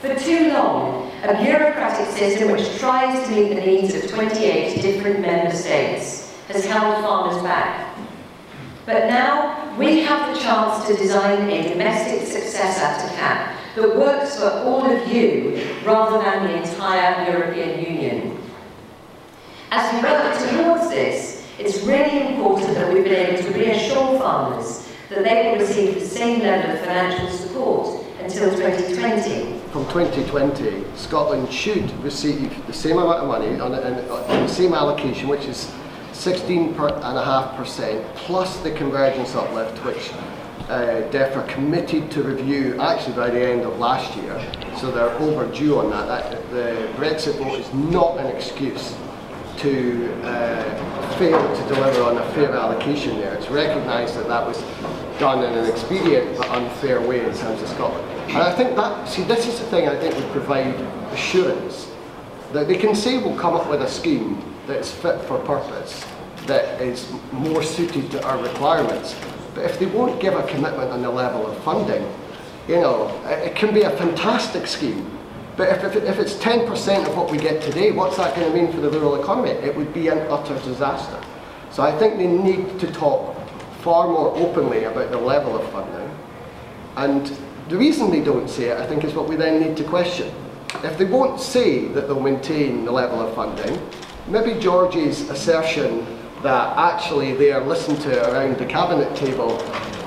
For too long, a bureaucratic system which tries to meet the needs of 28 different member states has held farmers back. But now we have the chance to design a domestic successor to CAP that works for all of you rather than the entire European Union. As we work towards this, it's really important that we've been able to reassure farmers that they will receive the same level of financial support until 2020. From 2020, Scotland should receive the same amount of money on the same allocation, which is 16.5% plus the convergence uplift, which DEFRA committed to review actually by the end of last year. So they're overdue on that. The Brexit vote is not an excuse to fail to deliver on a fair allocation there. It's recognised that that was done in an expedient but unfair way in terms of Scotland. And I think that, see, this is the thing I think would provide assurance that they can say we'll come up with a scheme that's fit for purpose, that is more suited to our requirements. But if they won't give a commitment on the level of funding, you know, it can be a fantastic scheme. But if it's 10% of what we get today, what's that going to mean for the rural economy? It would be an utter disaster. So I think they need to talk far more openly about the level of funding. And the reason they don't say it, I think, is what we then need to question. If they won't say that they'll maintain the level of funding, maybe George's assertion that actually they are listened to around the cabinet table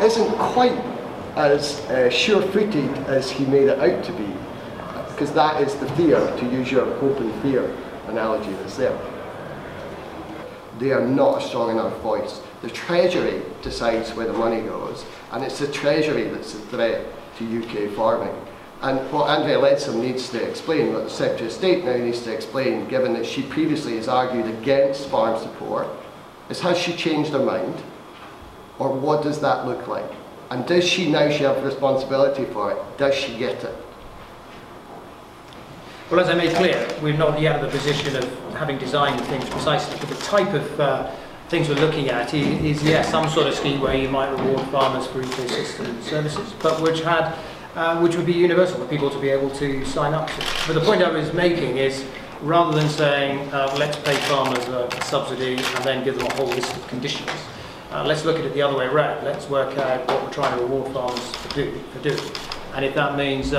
isn't quite as sure-footed as he made it out to be, because that is the fear, to use your hope and fear analogy that's there. They are not a strong enough voice. The Treasury decides where the money goes, and it's the Treasury that's a threat to UK farming. And what Andrea Leadsom needs to explain, what the Secretary of State now needs to explain, given that she previously has argued against farm support, is has she changed her mind? Or what does that look like? And does she now have responsibility for it? Does she get it? Well, as I made clear, we're not yet in the position of having designed things precisely, but the type of things we're looking at is yes, some sort of scheme where you might reward farmers for ecosystem services, but which would be universal for people to be able to sign up to. But the point I was making is, rather than saying, let's pay farmers a subsidy and then give them a whole list of conditions, let's look at it the other way around. Let's work out what we're trying to reward farmers for doing. And if that means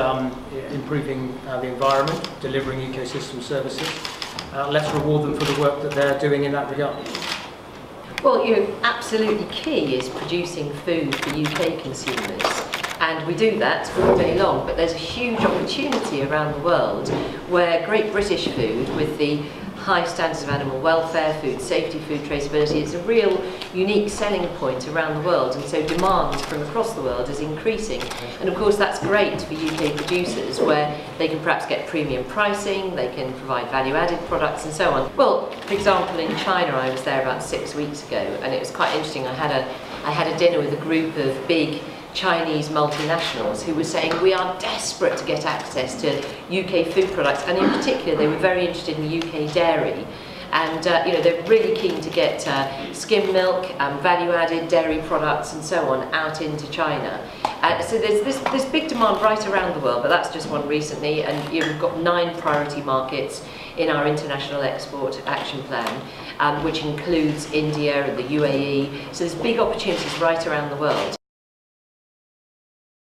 improving the environment, delivering ecosystem services, let's reward them for the work that they're doing in that regard. Well, absolutely key is producing food for UK consumers. And we do that all day long, but there's a huge opportunity around the world where great British food, with the high standards of animal welfare, food safety, food traceability, it's a real unique selling point around the world, and so demand from across the world is increasing. And of course that's great for UK producers, where they can perhaps get premium pricing, they can provide value-added products and so on. Well, for example, in China, I was there about 6 weeks ago, and it was quite interesting. I had a dinner with a group of big Chinese multinationals who were saying we are desperate to get access to UK food products, and in particular they were very interested in UK dairy, and they're really keen to get skim milk, value-added dairy products and so on out into China. So there's this big demand right around the world, but that's just one recently, and we've got 9 priority markets in our International Export Action Plan, which includes India and the UAE. So there's big opportunities right around the world.